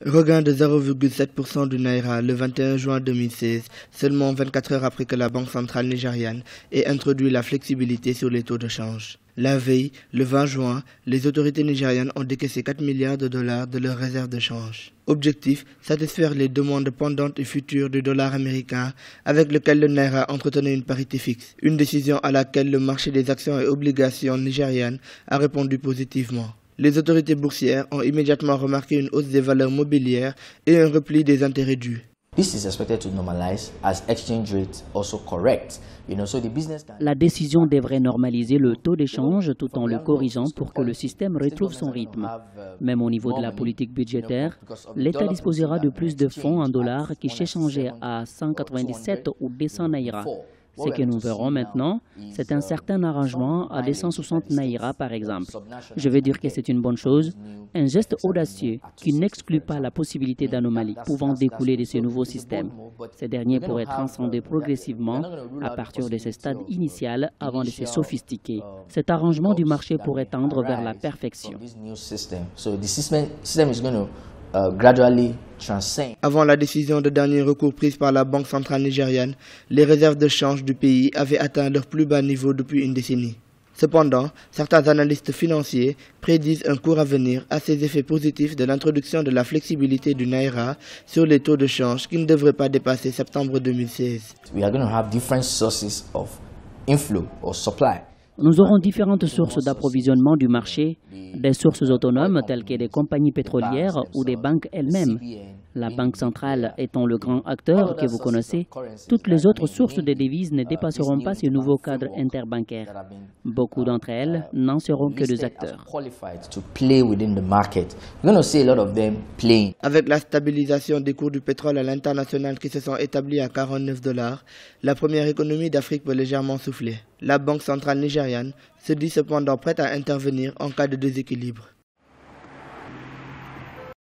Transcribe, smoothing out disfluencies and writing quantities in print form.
Regain de 0,7% du Naira le 21 juin 2016, seulement 24 heures après que la Banque centrale nigériane ait introduit la flexibilité sur les taux de change. La veille, le 20 juin, les autorités nigérianes ont décaissé 4 milliards de dollars de leurs réserves de change. Objectif, satisfaire les demandes pendantes et futures du dollar américain avec lequel le Naira entretenait une parité fixe. Une décision à laquelle le marché des actions et obligations nigérianes a répondu positivement. Les autorités boursières ont immédiatement remarqué une hausse des valeurs mobilières et un repli des intérêts dus. La décision devrait normaliser le taux d'échange tout en le corrigeant pour que le système retrouve son rythme. Même au niveau de la politique budgétaire, l'État disposera de plus de fonds en dollars qui s'échangeaient à 197 ou 200 naira. Ce que nous verrons maintenant, c'est un certain arrangement à 260 naira par exemple. Je veux dire que c'est une bonne chose, un geste audacieux qui n'exclut pas la possibilité d'anomalies pouvant découler de ce nouveau système. Ces derniers pourraient transcender progressivement à partir de ce stade initial avant de se sophistiquer. Cet arrangement du marché pourrait tendre vers la perfection. Avant la décision de dernier recours prise par la Banque centrale nigériane, les réserves de change du pays avaient atteint leur plus bas niveau depuis une décennie. Cependant, certains analystes financiers prédisent un court avenir à ces effets positifs de l'introduction de la flexibilité du Naira sur les taux de change qui ne devraient pas dépasser septembre 2016. Nous aurons différentes sources d'approvisionnement du marché, des sources autonomes telles que des compagnies pétrolières ou des banques elles-mêmes. La Banque centrale étant le grand acteur que vous connaissez, toutes les autres sources de devises ne dépasseront pas ce nouveau cadre interbancaire. Beaucoup d'entre elles n'en seront que des acteurs. Avec la stabilisation des cours du pétrole à l'international qui se sont établis à 49 $, la première économie d'Afrique peut légèrement souffler. La Banque centrale nigériane se dit cependant prête à intervenir en cas de déséquilibre.